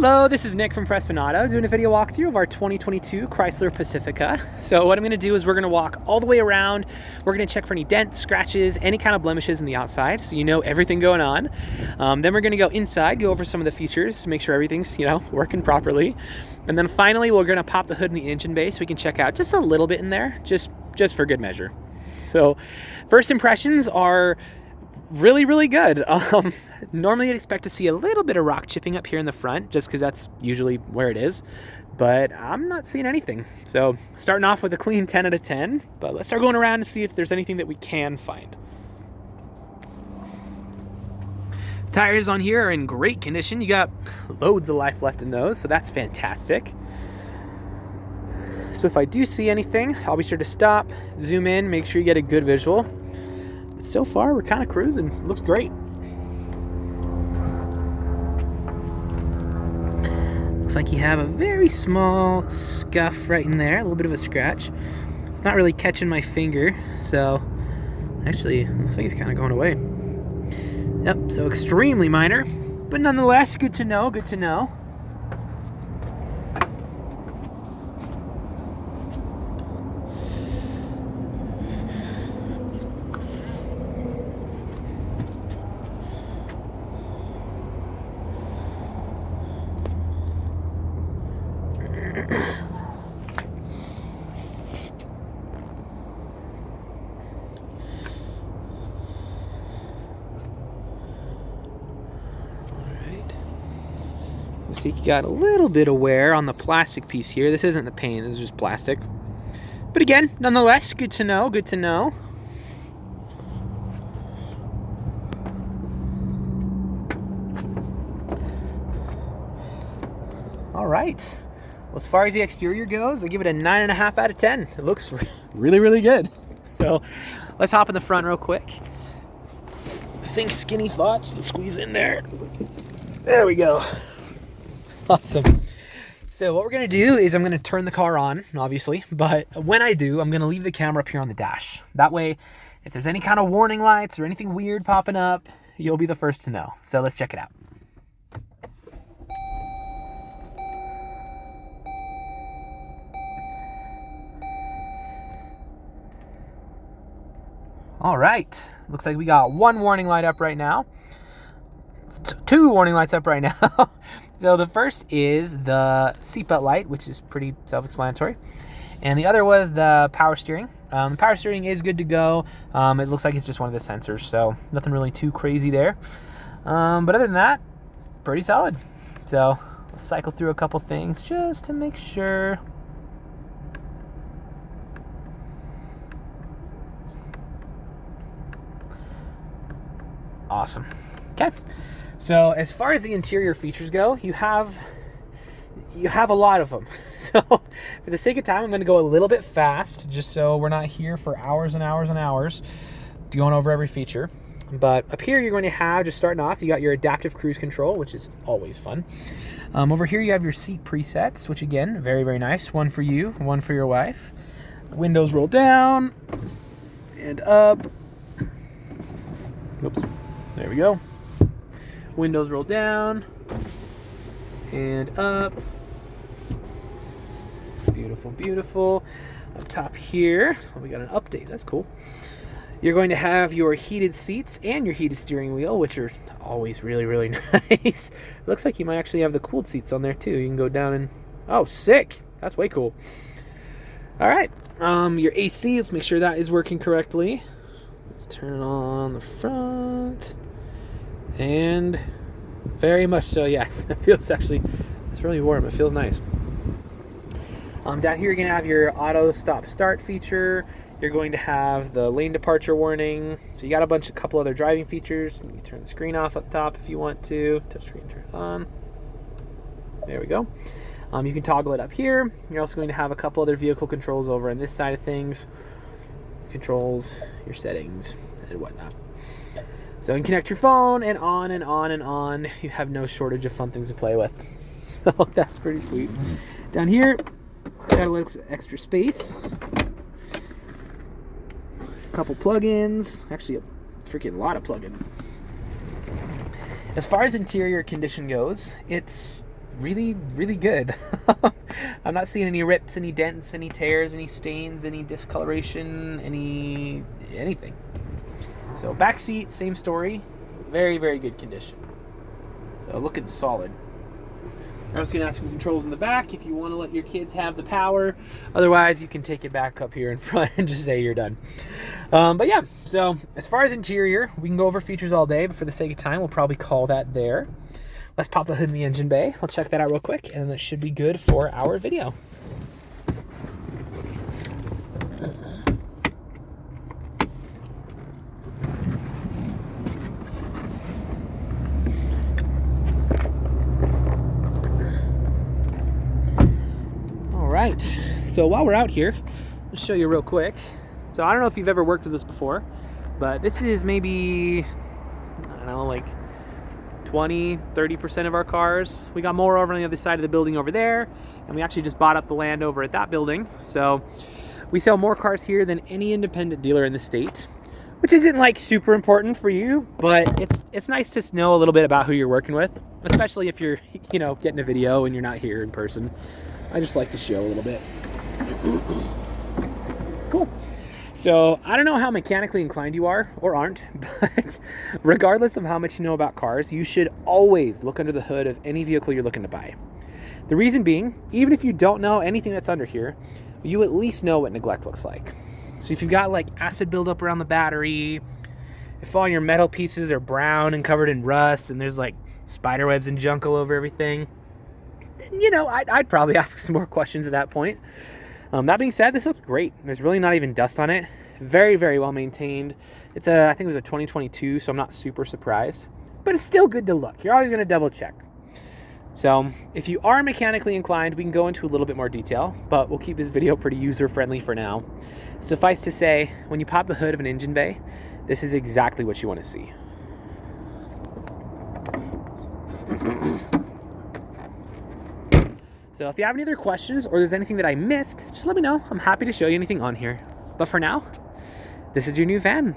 Hello, this is Nick from Prestman Auto doing a video walkthrough of our 2022 Chrysler Pacifica. So what I'm going to do is we're going to walk all the way around. We're going to check for any dents, scratches, any kind of blemishes in the outside, so you know everything going on. Then we're going to go inside, go over some of the features, make sure everything's, working properly. And then finally, we're going to pop the hood in the engine bay so we can check out just a little bit in there, just for good measure. So first impressions are really, really good. Normally I'd expect to see a little bit of rock chipping up here in the front just because that's usually where it is, but I'm not seeing anything. So starting off with a clean 10 out of 10, but let's start going around and see if there's anything that we can find. Tires on here are in great condition. You got loads of life left in those, so that's fantastic. So if I do see anything, I'll be sure to stop, zoom in, make sure you get a good visual. So far, we're kind of cruising. Looks great. Looks like you have a very small scuff right in there, a little bit of a scratch. It's not really catching my finger, so actually, looks like it's kind of going away. Yep, so extremely minor, but nonetheless, good to know, good to know. You see you got a little bit of wear on the plastic piece here. This isn't the paint, this is just plastic. But again, nonetheless, good to know, good to know. All right. Well, as far as the exterior goes, I give it a 9.5 out of 10. It looks really, really good. So let's hop in the front real quick. Think skinny thoughts, let's squeeze in there. There we go. Awesome. So what we're going to do is I'm going to turn the car on, obviously, but when I do, I'm going to leave the camera up here on the dash. That way, if there's any kind of warning lights or anything weird popping up, you'll be the first to know. So let's check it out. All right. Looks like we got one warning light up right now. Two warning lights up right now. So the first is the seatbelt light, which is pretty self-explanatory. And the other was the power steering. The power steering is good to go. It looks like it's just one of the sensors, so nothing really too crazy there. But other than that, pretty solid. So let's cycle through a couple things just to make sure. Awesome. Okay. So as far as the interior features go, you have a lot of them. So for the sake of time, I'm going to go a little bit fast, just so we're not here for hours and hours and hours going over every feature. But up here, you're going to have, just starting off, you got your adaptive cruise control, which is always fun. Over here, you have your seat presets, which again, very, very nice. One for you, one for your wife. Windows roll down and up. Oops, there we go. Windows roll down and up. Beautiful, beautiful. Up top here, we got an update. That's cool. You're going to have your heated seats and your heated steering wheel, which are always really, really nice. It looks like you might actually have the cooled seats on there too. You can go down and, oh, sick. That's way cool. All right. Your AC, let's make sure that is working correctly. Let's turn it on the front. And very much so, yes. It feels actually, it's really warm. It feels nice. Down here, you're going to have your auto stop start feature. You're going to have the lane departure warning. So you got a couple other driving features. You can turn the screen off up top if you want to. Touch screen, turn it on. There we go. You can toggle it up here. You're also going to have a couple other vehicle controls over on this side of things. Controls, your settings, and whatnot. So you can connect your phone and on and on and on. You have no shortage of fun things to play with. So that's pretty sweet. Down here, got a little extra space. A couple plugins. Actually, a freaking lot of plugins. As far as interior condition goes, it's really, really good. I'm not seeing any rips, any dents, any tears, any stains, any discoloration, anything. So back seat, same story. Very, very good condition. So looking solid. I'm just going to have some controls in the back if you want to let your kids have the power. Otherwise, you can take it back up here in front and just say you're done. But yeah, so as far as interior, we can go over features all day, but for the sake of time, we'll probably call that there. Let's pop the hood in the engine bay. I'll check that out real quick, and that should be good for our video. Right, so while we're out here, I'll show you real quick. So I don't know if you've ever worked with this before, but this is maybe, I don't know, like 20-30% of our cars. We got more over on the other side of the building over there, and we actually just bought up the land over at that building. So we sell more cars here than any independent dealer in the state, which isn't like super important for you, but it's nice to know a little bit about who you're working with, especially if you're, you know, getting a video and you're not here in person. I just like to show a little bit. Cool. So I don't know how mechanically inclined you are or aren't, but regardless of how much you know about cars, you should always look under the hood of any vehicle you're looking to buy. The reason being, even if you don't know anything that's under here, you at least know what neglect looks like. So if you've got like acid buildup around the battery, if all your metal pieces are brown and covered in rust and there's like spider webs and junk all over everything, you know, I'd probably ask some more questions at that point. That being said, this looks great. There's really not even dust on it. Very, very well maintained. I think it was a 2022, so I'm not super surprised. But it's still good to look. You're always going to double check. So if you are mechanically inclined, we can go into a little bit more detail, but we'll keep this video pretty user-friendly for now. Suffice to say, when you pop the hood of an engine bay, this is exactly what you want to see. So if you have any other questions or there's anything that I missed, just let me know. I'm happy to show you anything on here. But for now, this is your new van.